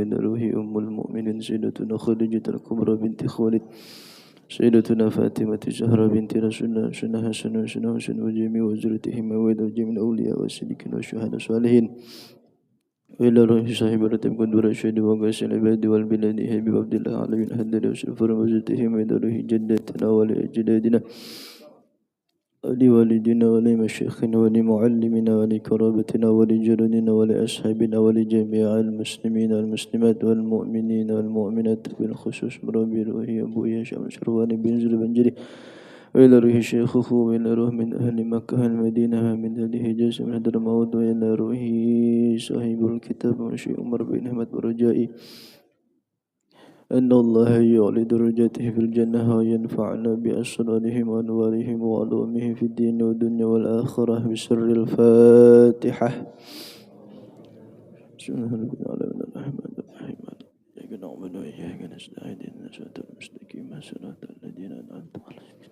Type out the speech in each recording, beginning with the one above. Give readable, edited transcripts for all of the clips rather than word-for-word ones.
إلى روح أم المؤمنين سيدتنا خديجة الكبرى بنت خويلد سيدتنا فاطمة الزهراء بنت رسول الله سنة حسن وسنة حسن وجميع وزرتهم وجميع الأولياء والصديقين والشهداء الصالحين وإلى روح صاحب رتب قدر الشهد وقاس العباد والبلاد حبيب عبد الله علي بن حدد وسلفر وزرتهم وإلى روح جدتنا ولأجدادنا ولوالدنا ولمشايخنا ولمعلمنا ولقرابتنا ولجيراننا ولأصحابنا ولجميع المسلمين والمسلمات والمؤمنين والمؤمنات بالخصوص بربي روحي أبو هشام شرواني بن زربنجري وإلى روح شيخه وإلى روح من أهل مكة المدينة من أهل حجاز من حضرموت وإلى روح صاحب الكتاب وشيخ عمر بن أحمد برجائي أن الله يعلي درجاته في الجنة وينفعنا بأسرارهم وأنوارهم وعلومهم في الدين والدنيا والآخرة بسر الفاتحة. بسم الله الرحمن الرحيم إياك نعبد وإياك نستعين اهدنا الصراط المستقيم صراط الذين أنعمت عليهم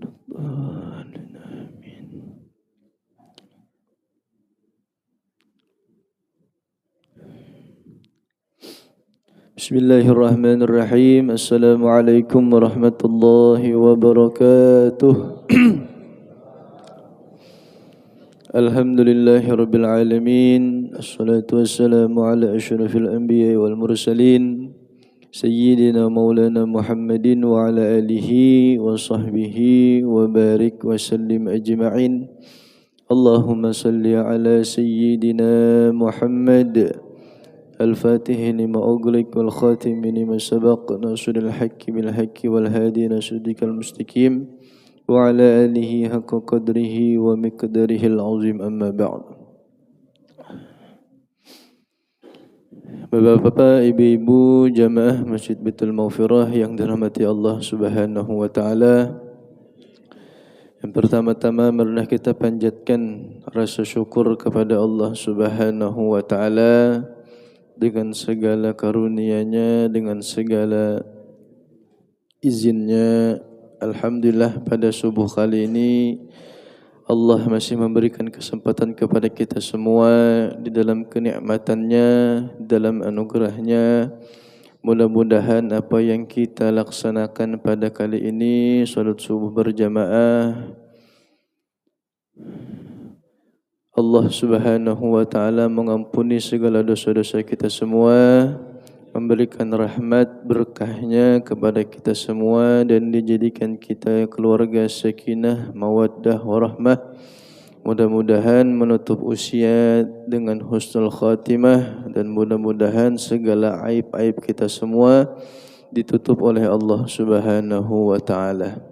الضالين آمين. Bismillahirrahmanirrahim. Assalamualaikum warahmatullahi wabarakatuh. Alhamdulillahi rabbil alamin. Assalatu wassalamu ala asyrafil anbiya wal mursalin Sayyidina maulana Muhammadin wa ala alihi wa sahbihi wa barik wa sallim ajma'in. Allahumma salli ala Sayyidina Muhammad الفاتح لما أغلق والخاتم لما سبق ناصر الحق بالحق والهادي نصرك المستقيم وعلى آله حق قدره ومقداره العظيم أما بعد. Bapak-bapak, ibu-ibu jamaah Masjid Baitul Maghfirah yang dirahmati Allah Subhanahu wa taala. Yang pertama-tama marilah kita panjatkan rasa syukur kepada Allah Subhanahu wa taala dengan segala karunia-Nya, dengan segala izinnya. Alhamdulillah pada subuh kali ini Allah masih memberikan kesempatan kepada kita semua di dalam kenikmatan-Nya, dalam anugerah-Nya. Mudah-mudahan apa yang kita laksanakan pada kali ini, salat subuh berjamaah, Allah Subhanahu wa taala mengampuni segala dosa-dosa kita semua, memberikan rahmat berkahnya kepada kita semua dan dijadikan kita keluarga sakinah, mawaddah, warahmah. Mudah-mudahan menutup usia dengan husnul khatimah dan mudah-mudahan segala aib-aib kita semua ditutup oleh Allah Subhanahu wa taala.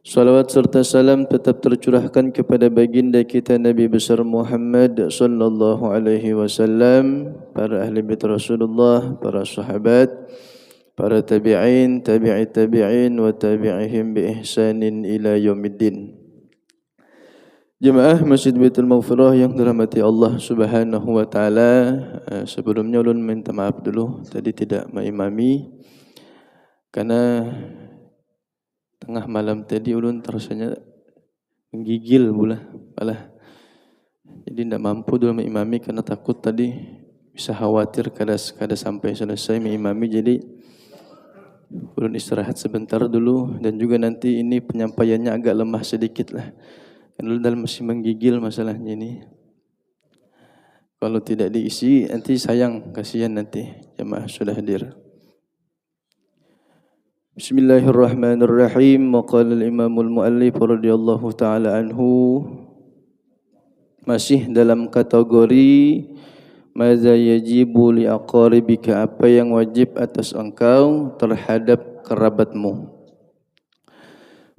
Salawat serta salam tetap tercurahkan kepada baginda kita Nabi besar Muhammad sallallahu alaihi wasallam, para ahli bait Rasulullah, para sahabat, para tabi'in, tabi'i tabi'in wa tabi'ihim bi ihsanin ila yaumiddin. Jemaah Masjid Baitul Maghfirah yang dirahmati Allah Subhanahu wa taala, sebelumnya ulun minta maaf dulu tadi tidak mengimami karena tengah malam tadi ulun rasanya menggigil pula. Jadi tidak mampu dulu mengimami karena takut tadi bisa khawatir kada sampai selesai mengimami. Jadi ulun istirahat sebentar dulu dan juga nanti ini penyampaiannya agak lemah sedikit lah. Karena ulun dalam masih menggigil masalahnya ini. Kalau tidak diisi nanti sayang, kasihan nanti jemaah sudah hadir. Bismillahirrahmanirrahim. Maqala al-imamul muallif radhiyallahu ta'ala anhu, masih dalam kategori maza yajibu li aqaribika, apa yang wajib atas engkau terhadap kerabatmu.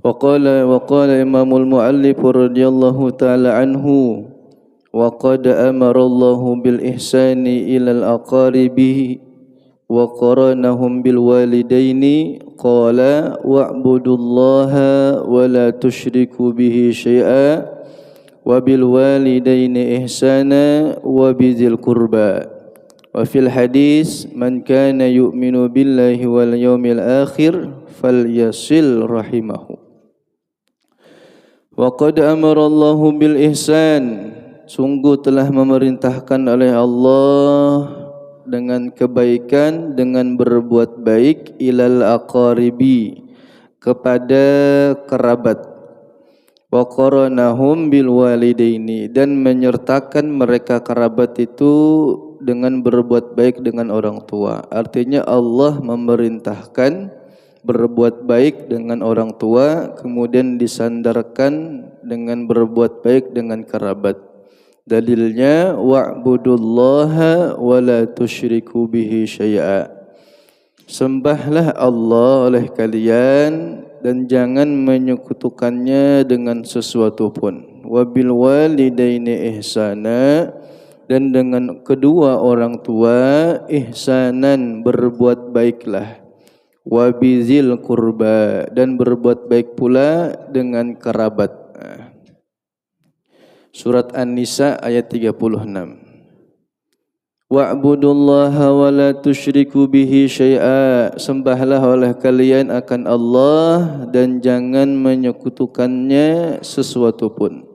Wa qala imamul muallif radhiyallahu ta'ala anhu, wa qad amara Allahu bil ihsani ilal aqaribi wa qaranahum bil walidaini qala wa'budullaha wa la tusyriku bihi syai'a wa bil walidaini ihsana wa bizil qurba wa fil hadis man kana yu'minu billahi wal yawmil akhir falyasil rahimahu. Wa qad amara Allahu bil ihsan, sungguh telah memerintahkan oleh Allah dengan kebaikan, dengan berbuat baik, ilal aqaribi, kepada kerabat, wa qaranahum bil walidaini, dan menyertakan mereka kerabat itu dengan berbuat baik dengan orang tua. Artinya Allah memerintahkan berbuat baik dengan orang tua, kemudian disandarkan dengan berbuat baik dengan kerabat. Dalilnya wa'budullaha wa la tusyriku bihi syai'a. Sembahlah Allah oleh kalian dan jangan menyekutukannya dengan sesuatu pun. Wa bil walidaini ihsana, dan dengan kedua orang tua ihsanan, berbuat baiklah. Wa bizil qurba, dan berbuat baik pula dengan kerabat. Surat An-Nisa ayat 36. Wa'budullaha wa la tusyriku bihi syai'a. Sembahlah oleh kalian akan Allah dan jangan menyekutukannya sesuatu pun.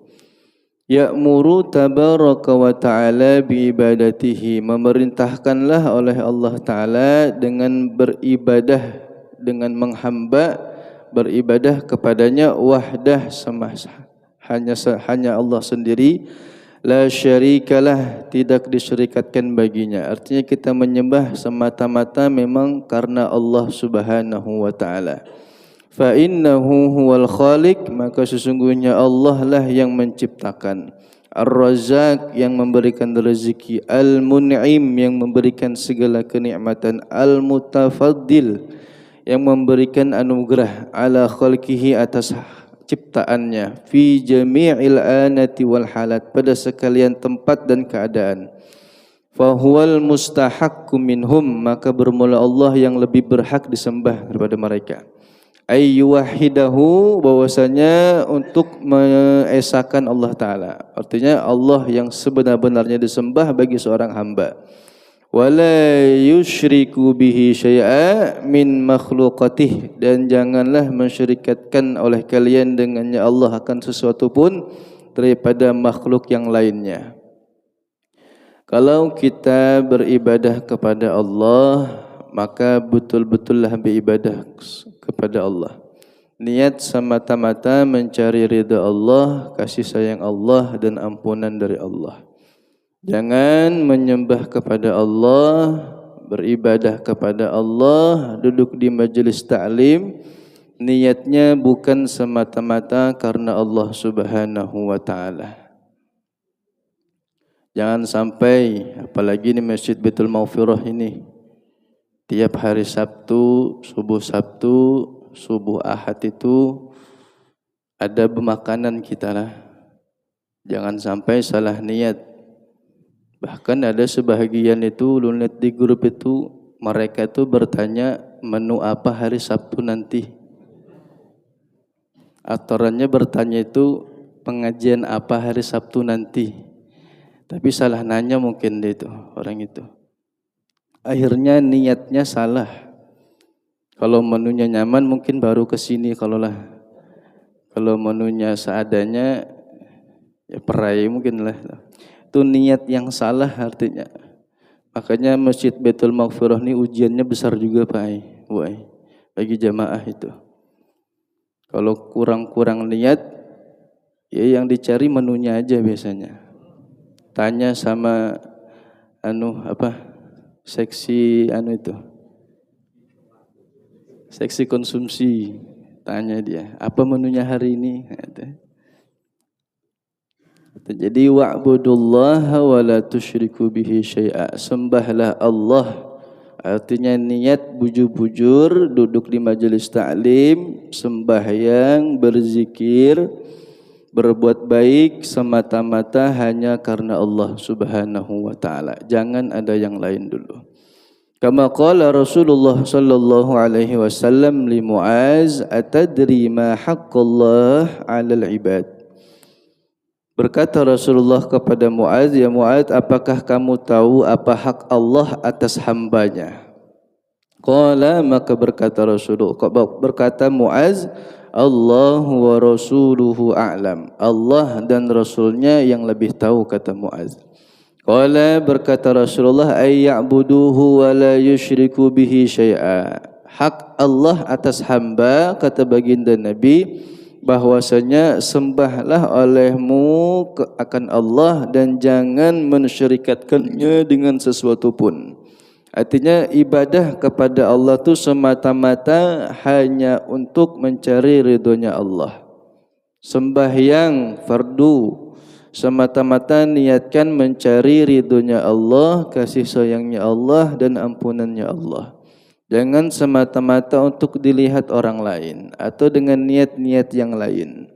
Ya'muru tabaraka wa ta'ala biibadatihi. Memerintahkanlah oleh Allah Ta'ala dengan beribadah, dengan menghamba, beribadah kepadanya wahdah, hanya Allah sendiri, la syarikalah, tidak disyirikatkan baginya. Artinya kita menyembah semata-mata memang karena Allah Subhanahu wa taala. Fa innahu huwal khaliq, maka sesungguhnya Allah lah yang menciptakan. Ar-Razzaq, yang memberikan rezeki. Al-Mun'im, yang memberikan segala kenikmatan. Al-Mutafaddil, yang memberikan anugerah. Ala khalqihi, atas ciptaannya, fi jami'il anati wal halat, pada sekalian tempat dan keadaan. Fa huwal mustahaqqu minhum, maka bermula Allah yang lebih berhak disembah daripada mereka. Ayyuwahidahu, bahwasanya untuk mengesakan Allah Ta'ala, artinya Allah yang sebenar-benarnya disembah bagi seorang hamba. Wala yusyriku bihi syai'a min makhluqatih, dan janganlah mensyirikatkan oleh kalian dengannya Allah akan sesuatu pun daripada makhluk yang lainnya. Kalau kita beribadah kepada Allah, maka betul-betullah beribadah kepada Allah. Niat semata-mata mencari ridha Allah, kasih sayang Allah dan ampunan dari Allah. Jangan menyembah kepada Allah, beribadah kepada Allah, duduk di majelis ta'lim, niatnya bukan semata-mata karena Allah Subhanahu wa taala. Jangan sampai, apalagi di Masjid Baitul Maghfirah ini, tiap hari Sabtu, subuh Ahad itu ada pemakanan kita lah. Jangan sampai salah niat. Bahkan ada sebahagian itu, lu lihat di grup itu, mereka itu bertanya menu apa hari Sabtu nanti. Aturannya bertanya itu pengajian apa hari Sabtu nanti. Tapi salah nanya mungkin dia itu, orang itu. Akhirnya niatnya salah. Kalau menunya nyaman mungkin baru ke sini kalau menunya seadanya ya perai mungkin lah. Itu niat yang salah artinya. Makanya Masjid Baitul Maghfirah ini ujiannya besar juga Pak, bagi jamaah itu. Kalau kurang-kurang niat, ya yang dicari menunya aja biasanya. Tanya sama seksi seksi konsumsi, tanya dia, apa menunya hari ini? Jadi wa'budullaha wa la tusyriku bihi syai'a. Sembahlah Allah. Artinya niat bujur-bujur duduk di majelis ta'lim, sembahyang, berzikir, berbuat baik semata-mata hanya karena Allah Subhanahu wa taala. Jangan ada yang lain dulu. Kama qala Rasulullah sallallahu alaihi wasallam li Muaz, atadri ma haqqullah 'alal ibad. Berkata Rasulullah kepada Muaz, ya Muaz, apakah kamu tahu apa hak Allah atas hambanya? Qala, maka berkata Muaz, Allahu wa rasuluhu a'lam. Allah dan Rasulnya yang lebih tahu, kata Muaz. Qala berkata Rasulullah ay ya'buduhu wa la yusyriku bihi syai'a. Hak Allah atas hamba, kata baginda Nabi, bahwasanya sembahlah olehmu akan Allah dan jangan mensyirikatkannya dengan sesuatu pun. Artinya ibadah kepada Allah tu semata-mata hanya untuk mencari ridhonya Allah. Sembahyang fardu semata-mata niatkan mencari ridhonya Allah, kasih sayangnya Allah dan ampunannya Allah. Jangan semata-mata untuk dilihat orang lain atau dengan niat-niat yang lain.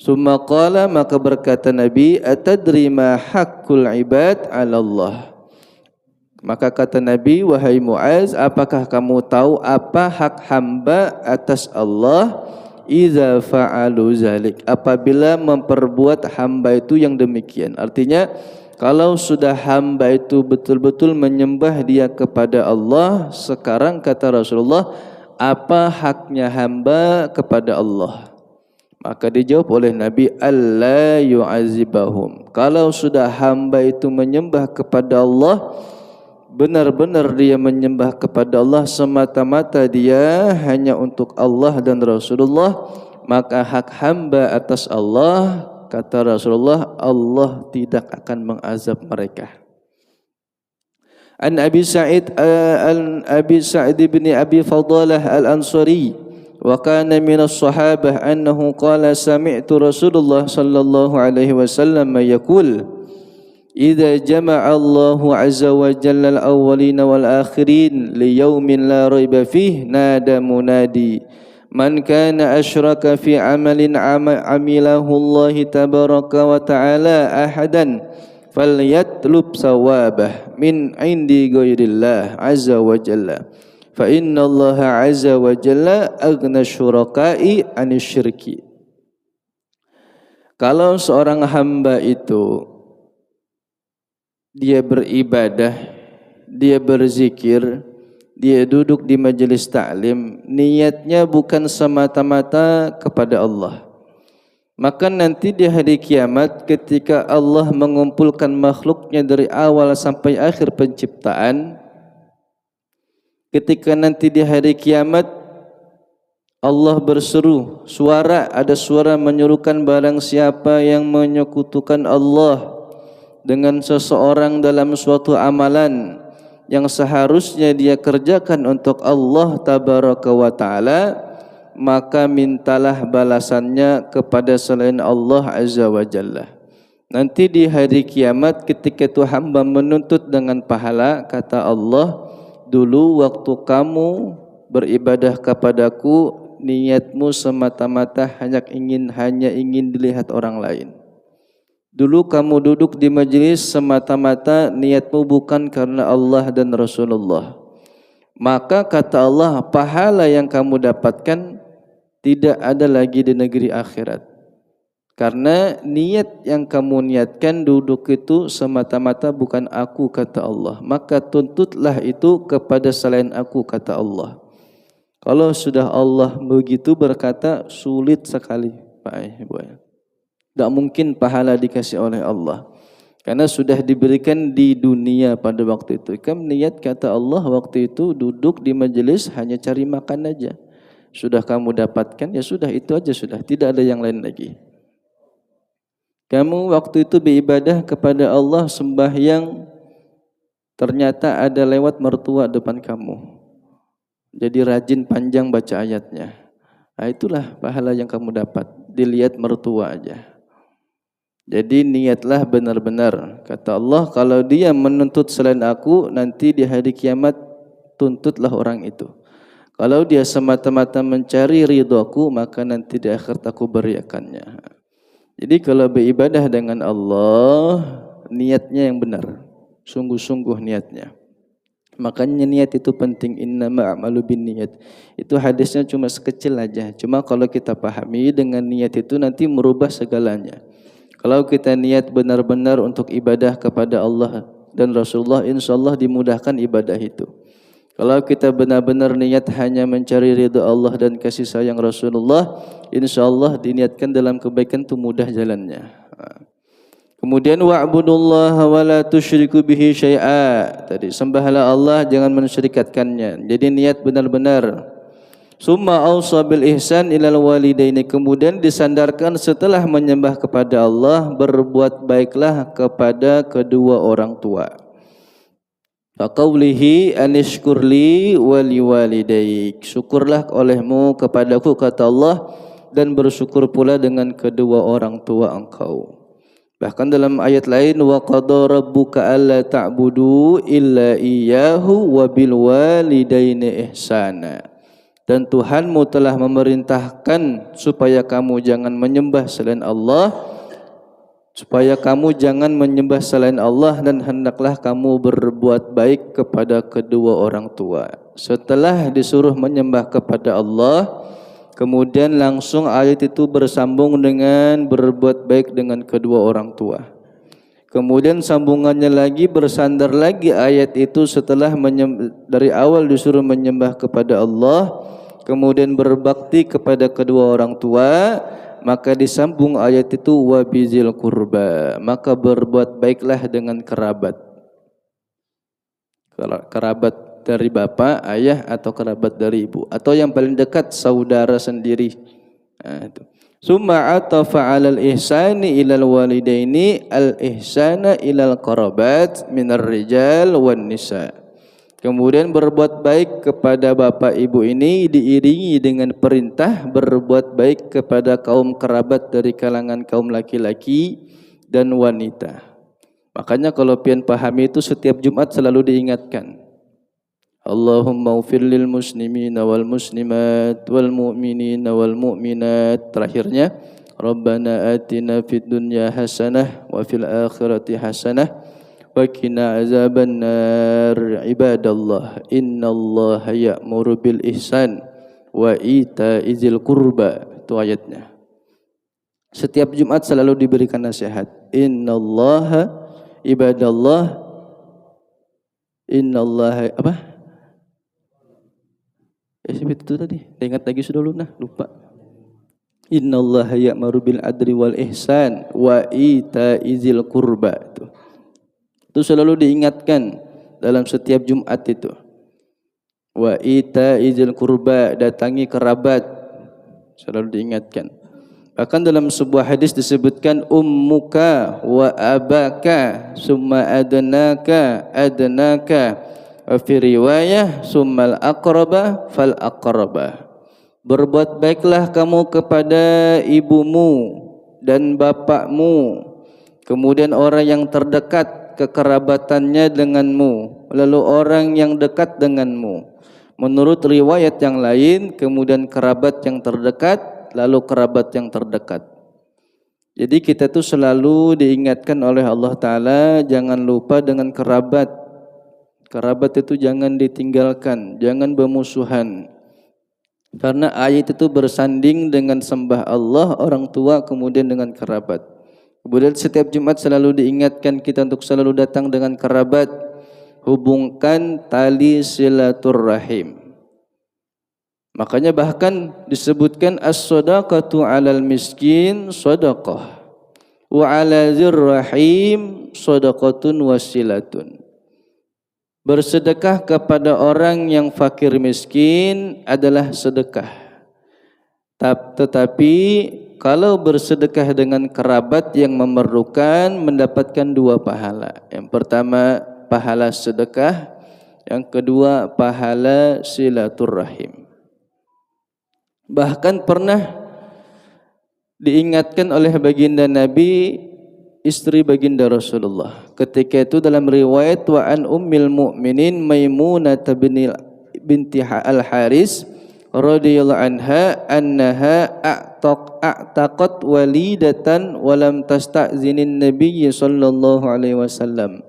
Summa qala, maka berkata Nabi, atadri ma haqqul ibad 'ala Allah. Maka kata Nabi, wahai Muaz, apakah kamu tahu apa hak hamba atas Allah? Iza fa'alu zalik, apabila memperbuat hamba itu yang demikian. Artinya kalau sudah hamba itu betul-betul menyembah dia kepada Allah, sekarang kata Rasulullah, apa haknya hamba kepada Allah? Maka dijawab oleh Nabi, alla yu'azibahum. Kalau sudah hamba itu menyembah kepada Allah, benar-benar dia menyembah kepada Allah semata-mata dia hanya untuk Allah dan Rasulullah, maka hak hamba atas Allah, kata Rasulullah, Allah tidak akan mengazab mereka. An Abi Sa'id bin Abi Fadalah Al-Ansari wa kana min as-sahabah annahu qala sami'tu Rasulullah sallallahu alaihi wasallam yaqul إذا جمع الله عز وجل الأولين والآخرين ليوم لا ريب فيه نادى منادي من كان أشرك في عمل عمله الله تبارك وتعالى أحدا فليطلب ثوابه من عند غير الله عز وجل فإن الله عز وجل أغنى الشركاء عن الشرك. Kalau seorang hamba itu dia beribadah, dia berzikir, dia duduk di majelis ta'lim, niatnya bukan semata-mata kepada Allah, maka nanti di hari kiamat ketika Allah mengumpulkan makhluknya dari awal sampai akhir penciptaan, ketika nanti di hari kiamat Allah berseru, ada suara menyerukan, barang siapa yang menyekutukan Allah dengan seseorang dalam suatu amalan yang seharusnya dia kerjakan untuk Allah tabaraka wa ta'ala, maka mintalah balasannya kepada selain Allah azza wa jalla. Nanti di hari kiamat ketika itu hamba menuntut dengan pahala, kata Allah, dulu waktu kamu beribadah kepadaku, niatmu semata-mata hanya ingin dilihat orang lain. Dulu kamu duduk di majlis semata-mata niatmu bukan karena Allah dan Rasulullah. Maka kata Allah, pahala yang kamu dapatkan tidak ada lagi di negeri akhirat. Karena niat yang kamu niatkan duduk itu semata-mata bukan aku, kata Allah. Maka tuntutlah itu kepada selain aku, kata Allah. Kalau sudah Allah begitu berkata, sulit sekali Pak Ibu. Tak mungkin pahala dikasih oleh Allah, karena sudah diberikan di dunia pada waktu itu. Kamu niat, kata Allah, waktu itu duduk di majelis hanya cari makan aja. Sudah kamu dapatkan, ya sudah, itu aja sudah, tidak ada yang lain lagi. Kamu waktu itu beribadah kepada Allah, sembahyang, ternyata ada lewat mertua depan kamu, jadi rajin panjang baca ayatnya. Nah, itulah pahala yang kamu dapat, dilihat mertua aja. Jadi niatlah benar-benar, kata Allah, kalau dia menuntut selain aku, nanti di hari kiamat tuntutlah orang itu. Kalau dia semata-mata mencari ridhoku, maka nanti di akhirat aku beriakannya. Jadi kalau beribadah dengan Allah, niatnya yang benar, sungguh-sungguh niatnya. Makanya niat itu penting, innama a'malu binniyat. Itu hadisnya cuma sekecil aja. Cuma kalau kita pahami dengan niat itu nanti merubah segalanya. Kalau kita niat benar-benar untuk ibadah kepada Allah dan Rasulullah, insyaAllah dimudahkan ibadah itu. Kalau kita benar-benar niat hanya mencari ridha Allah dan kasih sayang Rasulullah, insyaAllah diniatkan dalam kebaikan itu mudah jalannya. Kemudian wa'budullaha wa la tusyriku bihi syai'a. Tadi sembahlah Allah, jangan mensyirikatkannya. Jadi niat benar-benar. Summa awsa bil ihsan ilal walidaini. Kemudian disandarkan setelah menyembah kepada Allah, berbuat baiklah kepada kedua orang tua. Faqaulihi anishkurli wali walidaik. Syukurlah olehmu kepadaku, kata Allah, dan bersyukur pula dengan kedua orang tua engkau. Bahkan dalam ayat lain, wa qada rabbuka alla ta'budu illa iyyahu wa bil walidaini ihsana. Dan Tuhanmu telah memerintahkan supaya kamu jangan menyembah selain Allah, dan hendaklah kamu berbuat baik kepada kedua orang tua. Setelah disuruh menyembah kepada Allah, kemudian langsung ayat itu bersambung dengan berbuat baik dengan kedua orang tua. Kemudian sambungannya lagi, bersandar lagi ayat itu setelah dari awal disuruh menyembah kepada Allah, kemudian berbakti kepada kedua orang tua, maka disambung ayat itu wabizil kurba, maka berbuat baiklah dengan kerabat. Kerabat dari bapak, ayah, atau kerabat dari ibu, atau yang paling dekat saudara sendiri. Itu. Summa atafa 'alal ihsani ilal walidaini al ihsana ilal qarabat minar rijal wan nisa. Kemudian berbuat baik kepada bapak ibu ini diiringi dengan perintah berbuat baik kepada kaum kerabat dari kalangan kaum laki-laki dan wanita. Makanya kalau pian pahami itu setiap Jumat selalu diingatkan. Allahumma ufir lil muslimina wal muslimat wal mu'minina wal mu'minat. Terakhirnya, Rabbana atina fid dunya hasanah wa fil akhirati hasanah wa qina azabannar. Ibadallah, innallaha ya'muru bil ihsan wa ita'izil qurba. Itu ayatnya. Setiap Jumat selalu diberikan nasihat. Innallaha, ibadallah, innallaha apa? Seperti itu tadi. Ingat lagi sudah lupa. Innallaha ya'muru bil adli wal ihsan wa ita'izil qurba. Itu selalu diingatkan dalam setiap Jumat itu. Wa ita'izil qurba, datangi kerabat, selalu diingatkan. Bahkan dalam sebuah hadis disebutkan ummuka wa abaka summa adnaka wa fi riwayah summal aqraba fal aqraba. Berbuat baiklah kamu kepada ibumu dan bapakmu, kemudian orang yang terdekat kekerabatannya denganmu, lalu orang yang dekat denganmu. Menurut riwayat yang lain, kemudian kerabat yang terdekat, lalu kerabat yang terdekat. Jadi kita tuh selalu diingatkan oleh Allah Ta'ala, jangan lupa dengan kerabat. Kerabat itu jangan ditinggalkan, jangan bermusuhan. Karena ayat itu bersanding dengan sembah Allah, orang tua, kemudian dengan kerabat. Kemudian setiap Jumat selalu diingatkan kita untuk selalu datang dengan kerabat, hubungkan tali silaturrahim. Makanya bahkan disebutkan as-sadaqatu 'alal miskin shadaqah wa 'ala dzirrahim shadaqatun wasilatun. Bersedekah kepada orang yang fakir miskin adalah sedekah. Tetapi kalau bersedekah dengan kerabat yang memerlukan, mendapatkan dua pahala. Yang pertama pahala sedekah, yang kedua pahala silaturrahim. Bahkan pernah diingatkan oleh baginda Nabi, istri baginda Rasulullah. Ketika itu dalam riwayat wa an ummil mu'minin Maimunah binti al-Haris radhiyallahu anha annaha a'taqat walidatan wa lam tasta'zinin nabiy sallallahu alaihi wasallam.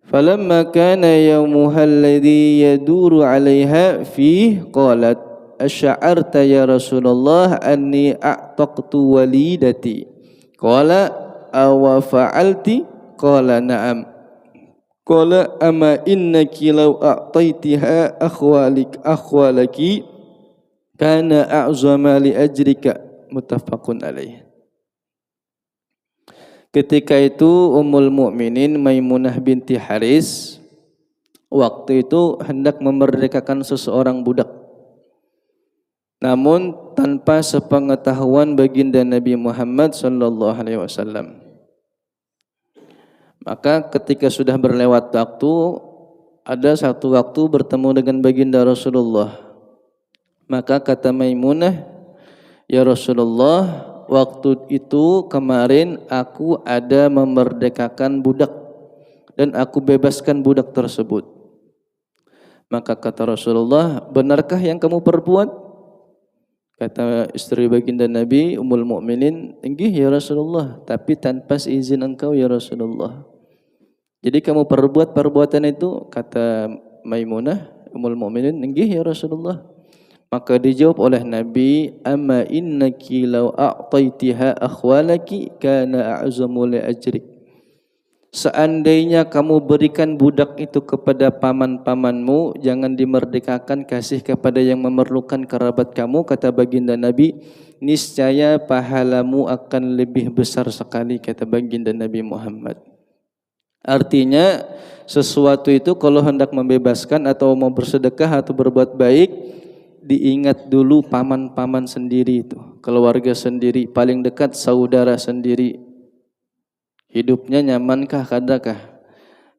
Falamma kana yawmuha alladhi yaduru 'alaiha fihi qalat asy'arta ya Rasulullah anni a'taqtu walidati. Qala awa fa'alti? Qala na'am. Qala ama innaki law a'taitiha akhwalaki kana a'zama li ajrika. Muttafaqun alaih. Ketika itu Ummul Mukminin Maimunah binti Haris waktu itu hendak memerdekakan seseorang budak. Namun tanpa sepengetahuan baginda Nabi Muhammad sallallahu alaihi wasallam. Maka ketika sudah berlewat waktu, ada satu waktu bertemu dengan baginda Rasulullah. Maka kata Maimunah, "Ya Rasulullah, waktu itu kemarin aku ada memerdekakan budak dan aku bebaskan budak tersebut." Maka kata Rasulullah, "Benarkah yang kamu perbuat?" Kata istri baginda Nabi Ummul Mukminin, "Inggih ya Rasulullah, tapi tanpa izin engkau ya Rasulullah." Jadi kamu perbuat perbuatan itu? Kata Maimunah Ummul Mukminin, "Inggih ya Rasulullah." Maka dijawab oleh Nabi, "Amma innaki law a'taitiha akhwalaki kana a'zamu li ajrik." Seandainya kamu berikan budak itu kepada paman-pamanmu, jangan dimerdekakan, kasih kepada yang memerlukan kerabat kamu, kata baginda Nabi, niscaya pahalamu akan lebih besar sekali, kata baginda Nabi Muhammad. Artinya sesuatu itu kalau hendak membebaskan atau mau bersedekah atau berbuat baik, diingat dulu paman-paman sendiri itu, keluarga sendiri, paling dekat saudara sendiri. Hidupnya nyamankah kadakah?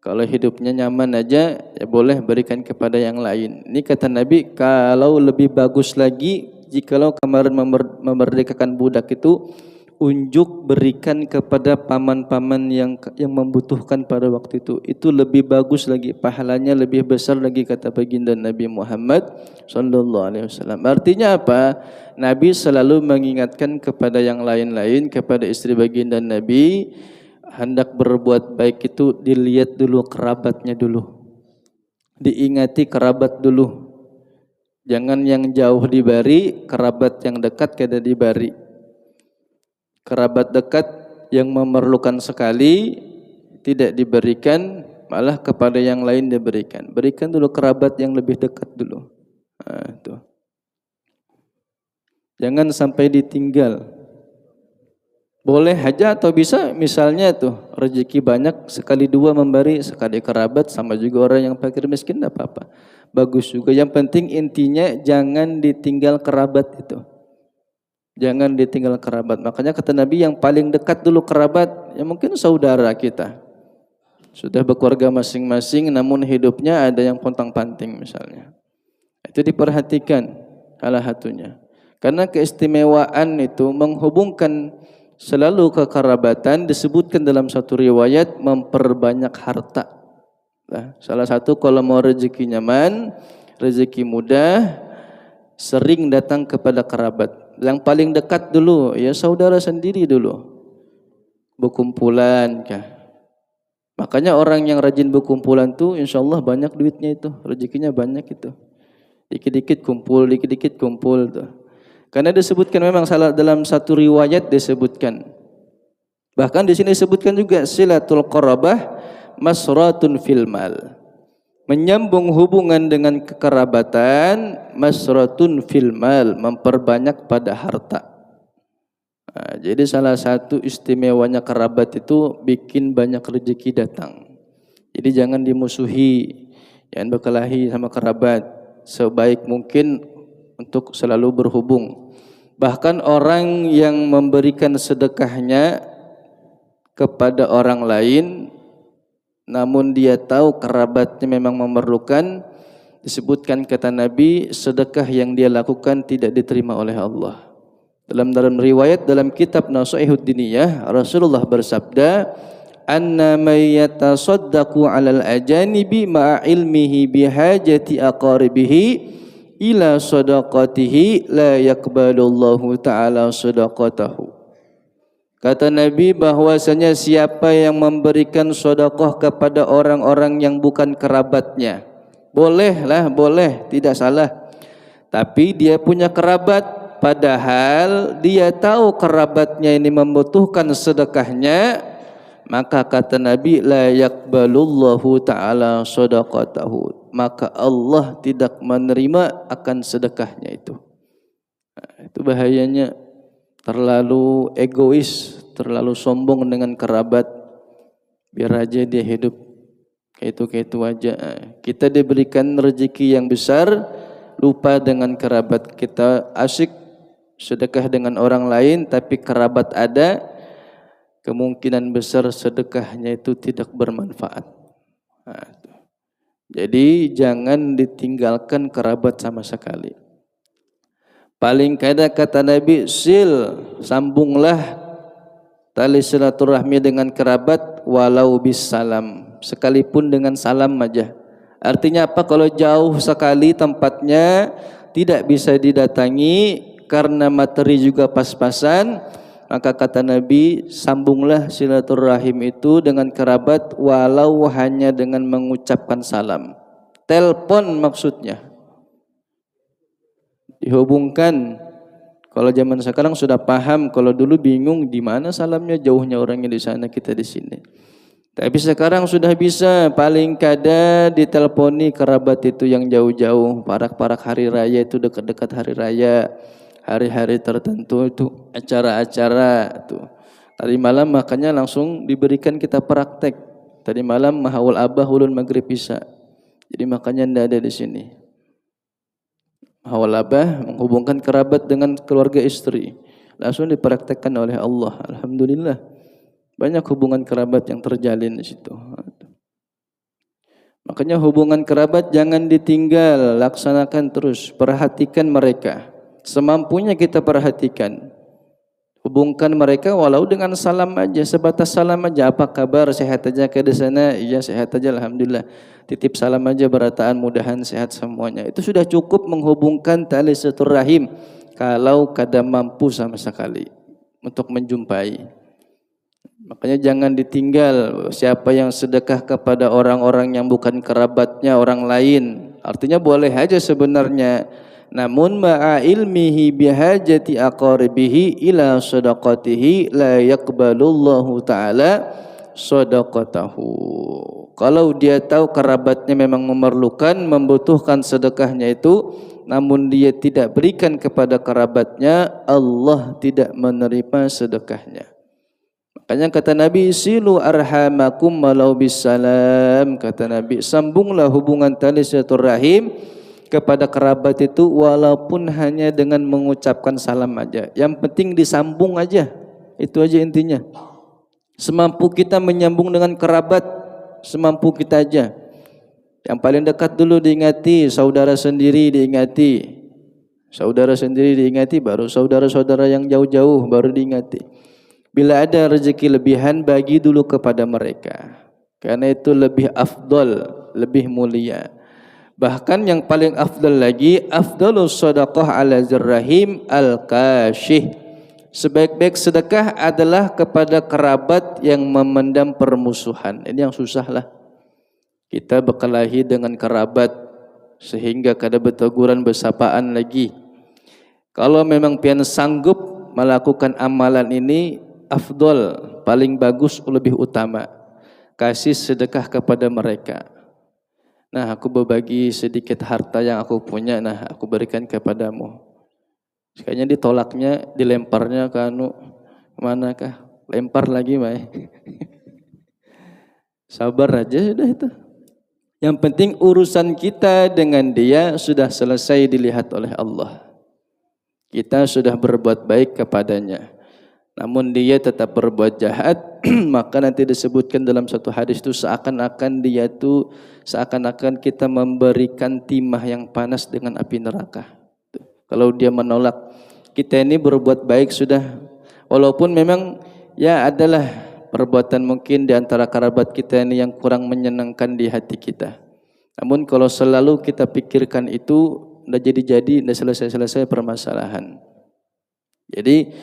Kalau hidupnya nyaman aja, ya boleh berikan kepada yang lain. Ini kata Nabi, kalau lebih bagus lagi, jikalau kemarin memerdekakan budak itu, unjuk berikan kepada paman-paman yang membutuhkan pada waktu itu. Itu lebih bagus lagi, pahalanya lebih besar lagi, kata baginda Nabi Muhammad sallallahu alaihi wasallam. Artinya apa? Nabi selalu mengingatkan kepada yang lain-lain, kepada istri baginda Nabi, hendak berbuat baik itu dilihat dulu kerabatnya dulu, diingati kerabat dulu. Jangan yang jauh diberi, kerabat yang dekat kada diberi. Kerabat dekat yang memerlukan sekali tidak diberikan, malah kepada yang lain diberikan. Berikan dulu kerabat yang lebih dekat dulu. Nah, itu. Jangan sampai ditinggal. Boleh aja atau bisa misalnya tuh rezeki banyak sekali dua memberi, sekali kerabat, sama juga orang yang fakir miskin tidak apa-apa. Bagus juga. Yang penting intinya jangan ditinggal kerabat itu. Jangan ditinggal kerabat. Makanya kata Nabi yang paling dekat dulu kerabat, ya mungkin saudara kita. Sudah berkeluarga masing-masing namun hidupnya ada yang pontang-panting misalnya. Itu diperhatikan salah satunya. Karena keistimewaan itu menghubungkan selalu kekerabatan, disebutkan dalam satu riwayat memperbanyak harta. Nah, salah satu kalau mau rezeki nyaman, rezeki mudah, sering datang kepada kerabat. Yang paling dekat dulu, ya saudara sendiri dulu. Berkumpulan kah? Makanya orang yang rajin berkumpulan tuh insya Allah banyak duitnya itu, rezekinya banyak itu. Dikit-dikit kumpul tuh. Karena disebutkan memang salah dalam satu riwayat disebutkan. Bahkan di sini disebutkan juga silatul qarabah masratun fil mal. Menyambung hubungan dengan kekerabatan masratun fil mal, memperbanyak pada harta. Nah, jadi salah satu istimewanya kerabat itu bikin banyak rezeki datang. Jadi jangan dimusuhi, jangan berkelahi sama kerabat. Sebaik mungkin untuk selalu berhubung. Bahkan orang yang memberikan sedekahnya kepada orang lain, namun dia tahu kerabatnya memang memerlukan, disebutkan kata Nabi, sedekah yang dia lakukan tidak diterima oleh Allah. Dalam riwayat dalam kitab Nasihatud Diniyah, Rasulullah bersabda, "Anna may yatasaddaqu 'alal ajanibi ma'a ilmihi bihajati aqaribihi ila sadaqatihi la yaqbalullahu ta'ala sadaqatahu." Kata Nabi bahwasanya siapa yang memberikan sedekah kepada orang-orang yang bukan kerabatnya, boleh, tidak salah. Tapi dia punya kerabat, padahal dia tahu kerabatnya ini membutuhkan sedekahnya, maka kata Nabi la yaqbalullahu ta'ala sadaqatahu, maka Allah tidak menerima akan sedekahnya itu. Nah, itu bahayanya terlalu egois, terlalu sombong dengan kerabat, biar aja dia hidup kayak itu aja. Kita diberikan rezeki yang besar, lupa dengan kerabat. Kita asyik sedekah dengan orang lain, tapi kerabat ada, kemungkinan besar sedekahnya itu tidak bermanfaat. Nah, jadi jangan ditinggalkan kerabat sama sekali. Paling kada kata Nabi, sambunglah tali silaturahmi dengan kerabat walau bis salam, sekalipun dengan salam aja. Artinya apa? Kalau jauh sekali tempatnya, tidak bisa didatangi karena materi juga pas-pasan, maka kata Nabi, sambunglah silaturahim itu dengan kerabat walau hanya dengan mengucapkan salam. Telepon maksudnya. Dihubungkan. Kalau zaman sekarang sudah paham, kalau dulu bingung di mana salamnya, jauhnya orangnya di sana, kita di sini. Tapi sekarang sudah bisa, paling kada diteleponi kerabat itu yang jauh-jauh, parak-parak hari raya itu, dekat-dekat hari raya, hari-hari tertentu itu acara-acara tuh. Tadi malam makanya langsung diberikan kita praktek. Tadi malam mahawul abah ulun maghrib isya. Jadi makanya ndak ada di sini. Mahawul abah menghubungkan kerabat dengan keluarga istri. Langsung dipraktekkan oleh Allah. Alhamdulillah. Banyak hubungan kerabat yang terjalin di situ. Makanya hubungan kerabat jangan ditinggal, laksanakan terus, perhatikan mereka. Semampunya kita perhatikan. Hubungkan mereka walau dengan salam aja, sebatas salam aja. Apa kabar? Sehat aja ke di sana? Iya, sehat aja alhamdulillah. Titip salam aja, berataan mudahan sehat semuanya. Itu sudah cukup menghubungkan tali silaturahim kalau kada mampu sama sekali untuk menjumpai. Makanya jangan ditinggal. Siapa yang sedekah kepada orang-orang yang bukan kerabatnya, orang lain, artinya boleh aja sebenarnya. Namun ma'a ilmihi bihajati aqaribihi ila sadaqatihi la yaqbalullahu ta'ala sadaqatahu. Kalau dia tahu kerabatnya memang memerlukan, membutuhkan sedekahnya itu, namun dia tidak berikan kepada kerabatnya, Allah tidak menerima sedekahnya. Makanya kata Nabi, silu arhamakum walau bisalam. Kata Nabi, sambunglah hubungan tali silaturahim kepada kerabat itu walaupun hanya dengan mengucapkan salam aja. Yang penting disambung aja. Itu aja intinya. Semampu kita menyambung dengan kerabat, semampu kita aja. Yang paling dekat dulu diingati, saudara sendiri diingati. Saudara sendiri diingati, baru saudara-saudara yang jauh-jauh baru diingati. Bila ada rezeki lebihan, bagi dulu kepada mereka. Karena itu lebih afdal, lebih mulia. Bahkan yang paling afdal lagi, afdalus sadaqah ala zirrahim al-kashih. Sebaik-baik sedekah adalah kepada kerabat yang memendam permusuhan. Ini yang susah lah. Kita berkelahi dengan kerabat sehingga kada berteguran bersapaan lagi. Kalau memang pian sanggup melakukan amalan ini, afdal, paling bagus, lebih utama. Kasih sedekah kepada mereka. Nah, aku berbagi sedikit harta yang aku punya, nah aku berikan kepadamu. Kayaknya ditolaknya, dilemparnya ke manakah? Lempar lagi, Mai. Sabar aja sudah itu. Yang penting urusan kita dengan dia sudah selesai dilihat oleh Allah. Kita sudah berbuat baik kepadanya. Namun dia tetap berbuat jahat, maka nanti disebutkan dalam satu hadis itu seakan-akan kita memberikan timah yang panas dengan api neraka. Kalau dia menolak, kita ini berbuat baik sudah, walaupun memang ya adalah perbuatan mungkin di antara kerabat kita ini yang kurang menyenangkan di hati kita. Namun kalau selalu kita pikirkan itu, tidak jadi-jadi, tidak selesai-selesai permasalahan. Jadi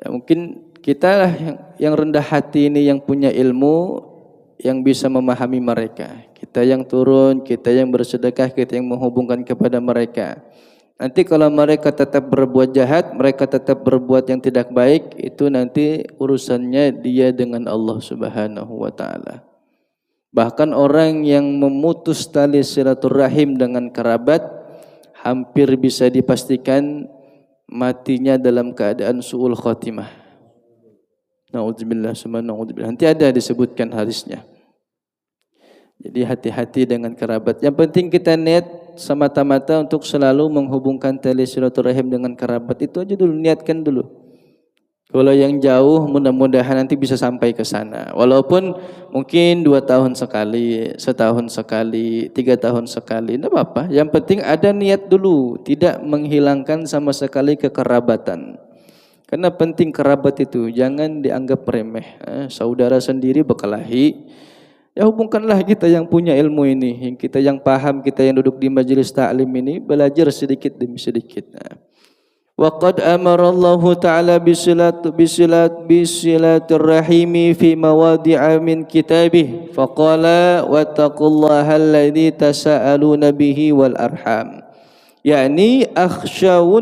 ya, mungkin kita lah yang rendah hati ini, yang punya ilmu, yang bisa memahami mereka. Kita yang turun, kita yang bersedekah, kita yang menghubungkan kepada mereka. Nanti kalau mereka tetap berbuat jahat, mereka tetap berbuat yang tidak baik, itu nanti urusannya dia dengan Allah Subhanahu wa taala. Bahkan orang yang memutus tali silaturahim dengan kerabat hampir bisa dipastikan matinya dalam keadaan su'ul khatimah. Na'udzubillah, summa na'udzubillah. Nanti ada disebutkan hadisnya. Jadi hati-hati dengan kerabat. Yang penting kita niat semata-mata untuk selalu menghubungkan tali silaturahim dengan kerabat. Itu aja dulu, niatkan dulu. Kalau yang jauh mudah-mudahan nanti bisa sampai ke sana. Walaupun mungkin 2 tahun sekali, setahun sekali, 3 tahun sekali, tidak apa-apa. Yang penting ada niat dulu, tidak menghilangkan sama sekali kekerabatan. Karena penting kerabat itu, jangan dianggap remeh. Saudara sendiri berkelahi, ya hubungkanlah kita yang punya ilmu ini, kita yang paham, kita yang duduk di majelis ta'lim ini, belajar sedikit demi sedikit. وقد أمر الله تعالى بصلة الرحم في مواضع من كتابه فقال واتقوا الله الذي تساءلون به والأرحام يعني أخشوا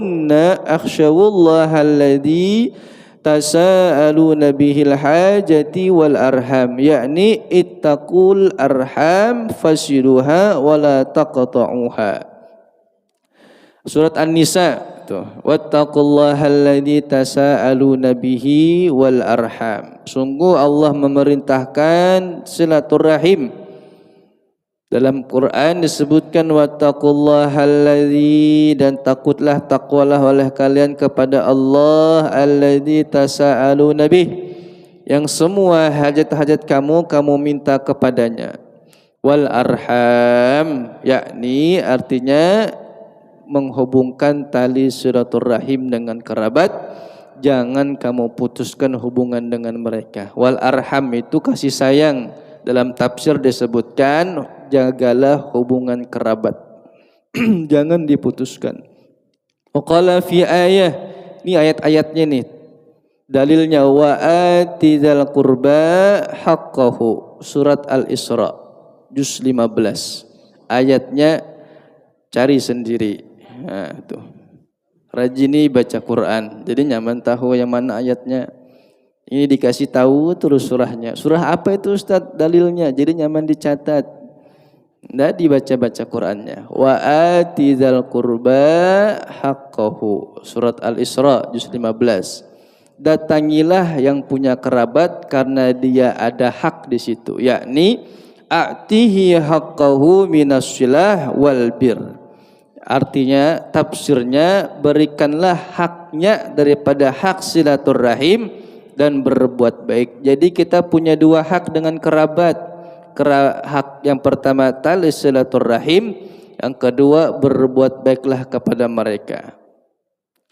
الله الذي تساءلون به الحاجة والأرحام يعني اتقوا الأرحام فصلوها ولا تقطعوها. Surat An-Nisa wattaqullahalladzi tasaaluna bihi wal arham. Sungguh Allah memerintahkan silaturahim. Dalam Quran disebutkan wattaqullahalladzi, dan takwalah oleh kalian kepada Allah alladzi tasaaluna bih, yang semua hajat-hajat kamu minta kepadanya. Wal arham yakni artinya menghubungkan tali silaturahim dengan kerabat, jangan kamu putuskan hubungan dengan mereka. Wal arham itu kasih sayang. Dalam tafsir disebutkan jagalah hubungan kerabat. Jangan diputuskan. Waqala fi ayah, ini ayat-ayatnya nih. Dalilnya wa atizal qurba haqqahu, surat Al-Isra juz 15. Ayatnya cari sendiri. Nah, tuh. Rajini baca Quran, jadi nyaman tahu yang mana ayatnya. Ini dikasih tahu terus surahnya. Surah apa itu Ustaz? Dalilnya. Jadi nyaman dicatat. Nggak dibaca-baca Qurannya. Wa atizal qurba haqqahu, surat Al-Isra juz 15. Datangilah yang punya kerabat karena dia ada hak di situ, yakni a'tihi haqqahu minasyilah wal bir. Artinya tafsirnya berikanlah haknya daripada hak silaturahim dan berbuat baik. Jadi kita punya 2 hak dengan kerabat. Hak yang pertama tali silaturahim, yang kedua berbuat baiklah kepada mereka.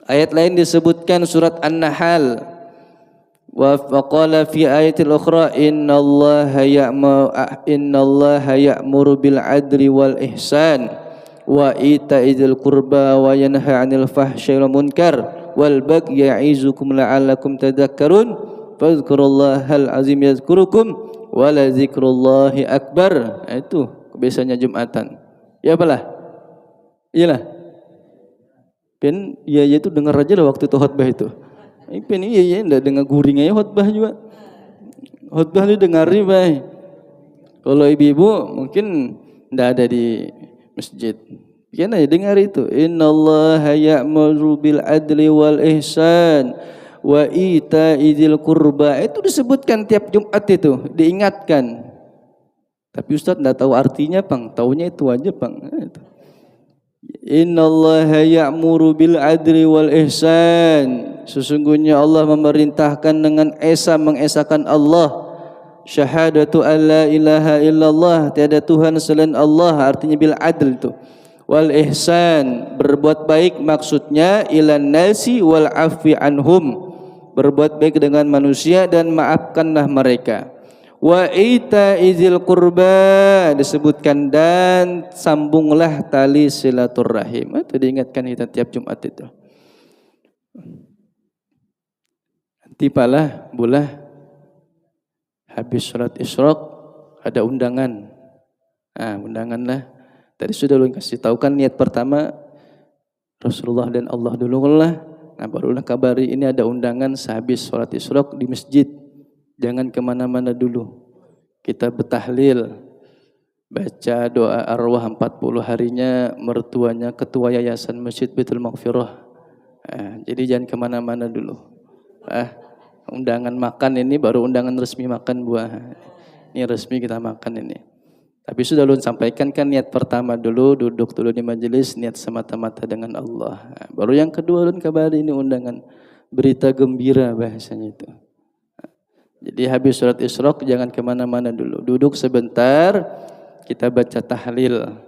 Ayat lain disebutkan surat An-Nahl. Wa faqala fi ayatil ukhra innallaha ya'muru bil adli wal ihsan wa ita'idil qurba wa yanha 'anil fahsya'i wal munkar wal bagyi ya'izukum la'allakum tadhakkarun fadhkurullahal azim yadhkurukum wa la dzikrullahi akbar. Itu kebiasaannya Jumatan. Ya apalah? Iyalah. Pen iya itu dengar aja lah waktu itu khutbah itu. Pen iya enggak dengar guring aja khutbah juga. Khutbah lu dengar bae. Kalau ibu-ibu mungkin enggak ada di masjid. Kena dengar itu. Innallaha ya'muru bil adli wal ihsan wa ita'idil qurba. Itu disebutkan tiap Jumat itu, diingatkan. Tapi Ustaz enggak tahu artinya, Bang. Taunya itu aja, Bang. Innallaha ya'muru bil adli wal ihsan. Sesungguhnya Allah memerintahkan dengan mengesakan Allah. Syahadatu an la ilaha illallah, tiada Tuhan selain Allah, artinya bil adl itu. Wal ihsan, berbuat baik maksudnya ilan nasi wal afi anhum, berbuat baik dengan manusia dan maafkanlah mereka. Wa ita'izil qurba, disebutkan dan sambunglah tali silaturahim. Itu diingatkan kita tiap Jumat itu. Tibalah bulan habis sholat isyraq ada undangan. Undanganlah. Tadi sudah lu kasih tahu kan niat pertama Rasulullah dan Allah dulu lah. Barulah kabari ini ada undangan sehabis sholat isyraq di masjid. Jangan kemana-mana dulu. Kita bertahlil, baca doa arwah 40 harinya mertuanya ketua yayasan Masjid Baitul Maghfirah. Jadi jangan kemana-mana dulu. Undangan makan ini baru undangan resmi makan buah. Ini resmi kita makan ini. Tapi sudah ulun sampaikan kan niat pertama dulu, duduk dulu di majelis, niat semata-mata dengan Allah. Baru yang kedua ulun kabari ini undangan berita gembira bahasanya itu. Jadi habis surat Isyraq jangan kemana-mana dulu. Duduk sebentar, kita baca tahlil.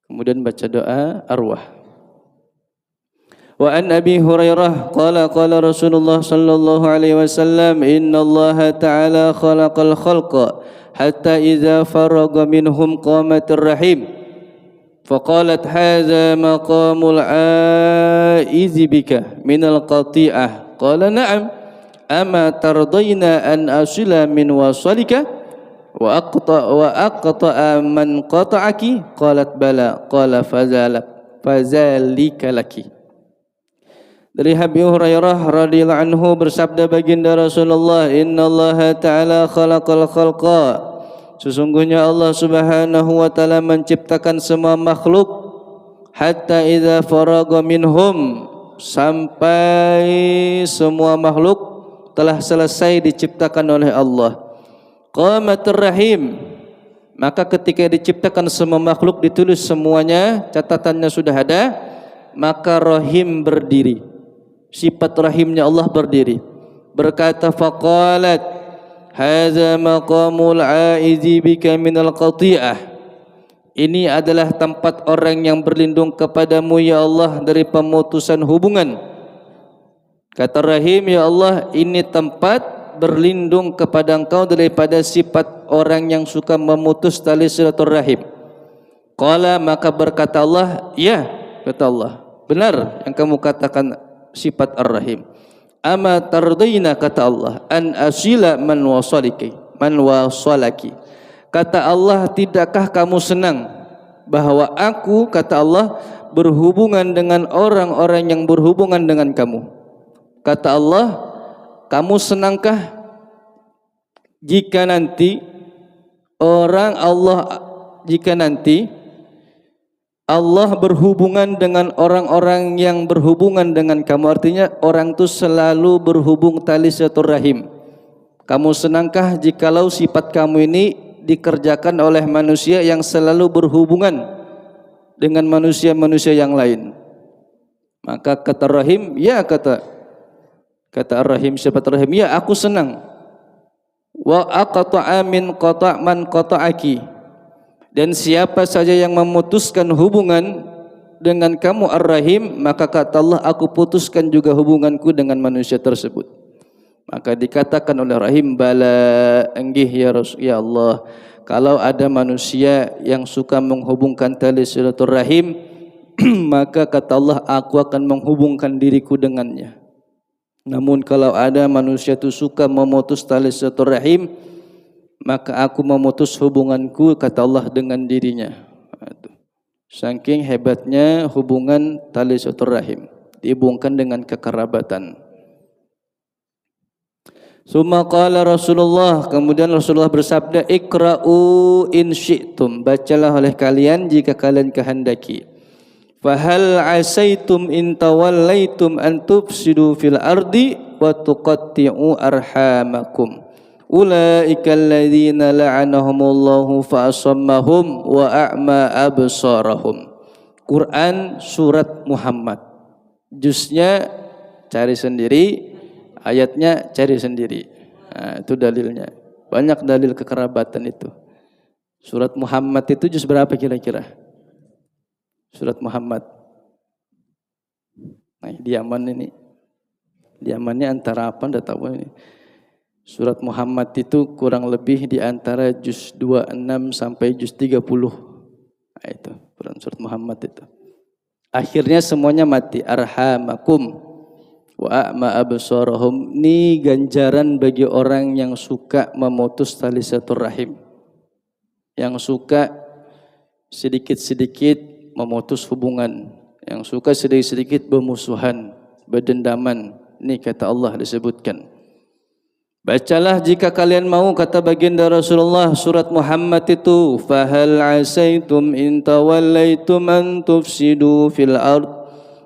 Kemudian baca doa arwah. Wa an Abi Hurairah qala Rasulullah sallallahu alaihi wasallam innallaha ta'ala khalaqal khalqa hatta idza faragha minhum qamatir rahim faqalat hadza maqamul aizi bika minal qati'ah qala na'am ama tardayna an asila min wasalika wa aqta'a man qata'aki qalat bala qala fazalika laki. Dari Abi Hurairah radhiyallahu anhu bersabda baginda Rasulullah, innallaha ta'ala khalaqal khalqa. Sesungguhnya Allah Subhanahu wa taala menciptakan semua makhluk hatta idza faragha minhum, sampai semua makhluk telah selesai diciptakan oleh Allah. Qamatur rahim, maka ketika diciptakan semua makhluk ditulis semuanya, catatannya sudah ada, maka rahim berdiri. Sifat rahimnya Allah berdiri. Berkata faqalat hadza maqamul aizi bika minal qati'ah. Ini adalah tempat orang yang berlindung kepadamu ya Allah dari pemutusan hubungan. Kata rahim, ya Allah, ini tempat berlindung kepada engkau daripada sifat orang yang suka memutus tali silaturahim. Qala, maka berkata Allah, ya, kata Allah, benar yang kamu katakan sifat ar-rahim. Ama tardina, kata Allah, an asila man wasalaki. Kata Allah, tidakkah kamu senang bahwa aku, kata Allah, berhubungan dengan orang-orang yang berhubungan dengan kamu. Kata Allah, kamu senangkah jika nanti Allah berhubungan dengan orang-orang yang berhubungan dengan kamu. Artinya orang itu selalu berhubung tali silaturahim. Kamu senangkah jikalau sifat kamu ini dikerjakan oleh manusia yang selalu berhubungan dengan manusia-manusia yang lain? Maka kata rahim, ya, kata ar-rahim, sifat rahim, ya, aku senang. Wa aqta'a min qata' man qata'aki. Dan siapa saja yang memutuskan hubungan dengan kamu ar-rahim, maka kata Allah, aku putuskan juga hubunganku dengan manusia tersebut. Maka dikatakan oleh rahim, bala, enggih ya Allah, kalau ada manusia yang suka menghubungkan tali silaturahim, maka kata Allah, aku akan menghubungkan diriku dengannya. Namun kalau ada manusia itu suka memutus tali silaturahim, maka aku memutus hubunganku, kata Allah, dengan dirinya. Saking hebatnya hubungan tali silaturahim, dihubungkan dengan kekerabatan. Summa qala Rasulullah, kemudian Rasulullah bersabda, iqra'u in syi'tum, bacalah oleh kalian jika kalian kehendaki. Fahal asaitum in tawallaitum an tufsidu fil ardi wa tuqatti'u arhamakum. Ulaika alladzina la'anahumullahu fa'asammahum wa a'ma absarahum. Quran surat Muhammad. Juznya cari sendiri, ayatnya cari sendiri. Nah, itu dalilnya. Banyak dalil kekerabatan itu. Surat Muhammad itu juz berapa kira-kira? Surat Muhammad. Nah, di Yaman ini. Di Yamannya antara apa? Enggak tahu ini. Surat Muhammad itu kurang lebih di antara juz 26 sampai juz 30. Nah, itu surat Muhammad itu. Akhirnya semuanya mati. Arhamakum wa a'ma absarahum. Ini ganjaran bagi orang yang suka memutus tali silaturahim. Yang suka sedikit-sedikit memutus hubungan. Yang suka sedikit-sedikit bermusuhan, berdendaman. Ini kata Allah disebutkan. Bacalah jika kalian mau, kata baginda Rasulullah, surat Muhammad itu. Fahal asaitum in tawallaitum an tufsidu fil ard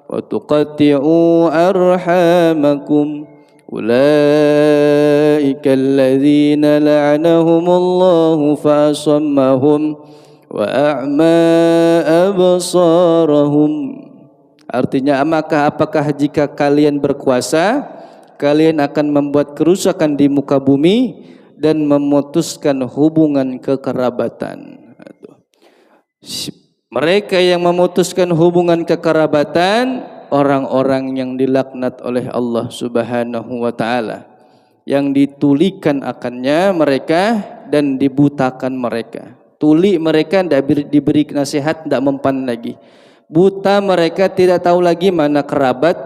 wa tuqatti'u arhamakum. Ulaika alladhina la'anahumullahu fa'asammahum wa a'ma absarahum. Artinya, apakah jika kalian berkuasa, kalian akan membuat kerusakan di muka bumi dan memutuskan hubungan kekerabatan. Mereka yang memutuskan hubungan kekerabatan, orang-orang yang dilaknat oleh Allah Subhanahu wa taala, yang ditulikan akannya mereka dan dibutakan mereka. Tuli mereka tidak diberi nasihat, tidak mempan lagi. Buta mereka, tidak tahu lagi mana kerabat,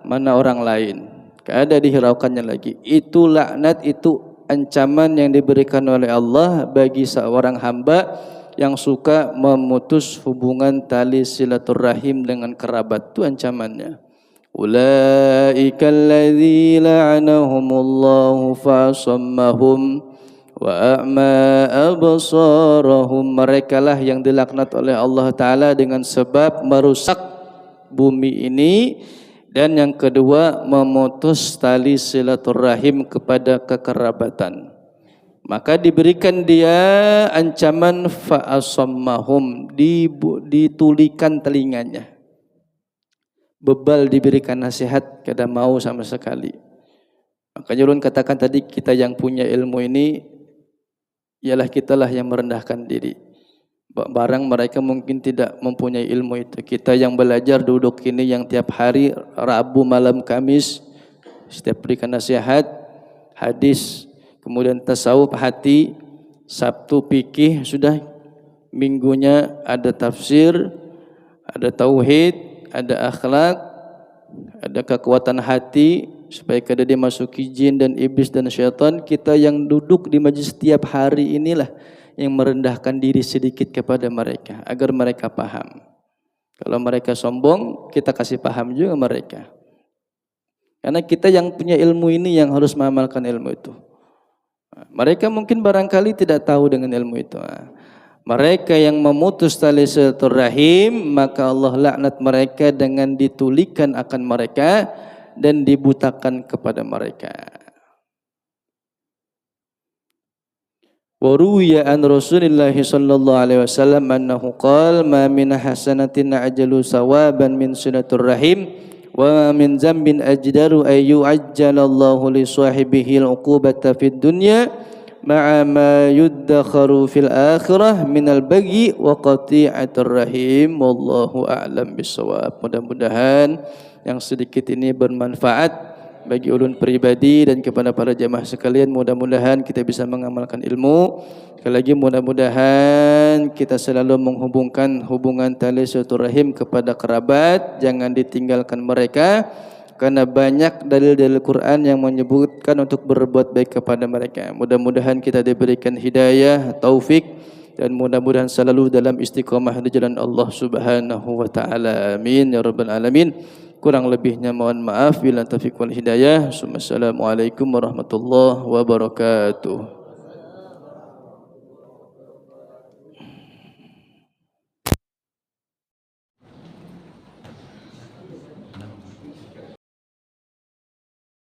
mana orang lain. Tidak ada dihiraukannya lagi. Itu laknat, itu ancaman yang diberikan oleh Allah bagi seorang hamba yang suka memutus hubungan tali silaturahim dengan kerabat. Itu ancamannya. Ulaika alladzi la'anahumullahu fa'asammahum wa a'ma absarahum. Merekalah yang dilaknat oleh Allah Ta'ala dengan sebab merusak bumi ini, dan yang kedua memutus tali silaturahim kepada kekerabatan. Maka diberikan dia ancaman fa'asammahum, ditulikan telinganya. Bebal diberikan nasihat, kada mau sama sekali. Makanya ulun katakan tadi, kita yang punya ilmu ini ialah kitalah yang merendahkan diri. Barang mereka mungkin tidak mempunyai ilmu itu. Kita yang belajar duduk ini, yang tiap hari Rabu malam Kamis setiap berikan nasihat, hadis, kemudian tasawuf hati, Sabtu fikih, sudah minggunya ada tafsir, ada tauhid, ada akhlak, ada kekuatan hati supaya kada dimasuki jin dan iblis dan syaitan. Kita yang duduk di majlis setiap hari inilah yang merendahkan diri sedikit kepada mereka agar mereka paham. Kalau mereka sombong, kita kasih paham juga mereka. Karena kita yang punya ilmu ini yang harus mengamalkan ilmu itu. Mereka mungkin barangkali tidak tahu dengan ilmu itu. Mereka yang memutus tali silaturahim, maka Allah laknat mereka dengan ditulikan akan mereka dan dibutakan kepada mereka. Wa ruwiya an Rasulillah sallallahu alaihi wasallam annahu qala ma min hasanatin ajalu sawaban min silaturahim wa min zambin ajdaru ay yu'ajjalallahu li sahibihi al-uqubata fid dunya ma'a ma yuddakharu fil akhirah minal baghi wa qati'atur rahim. Wallahu a'lam bissawab. Mudah-mudahan yang sedikit ini bermanfaat bagi ulun pribadi dan kepada para jamaah sekalian. Mudah-mudahan kita bisa mengamalkan ilmu. Sekali lagi, mudah-mudahan kita selalu menghubungkan hubungan tali silaturahim kepada kerabat, jangan ditinggalkan mereka, karena banyak dalil-dalil Quran yang menyebutkan untuk berbuat baik kepada mereka. Mudah-mudahan kita diberikan hidayah, taufik, dan mudah-mudahan selalu dalam istiqamah di jalan Allah Subhanahu wa taala. Amin ya rabbal alamin. Kurang lebihnya mohon maaf. Bila taufiq wal hidayah. Assalamualaikum warahmatullahi wabarakatuh.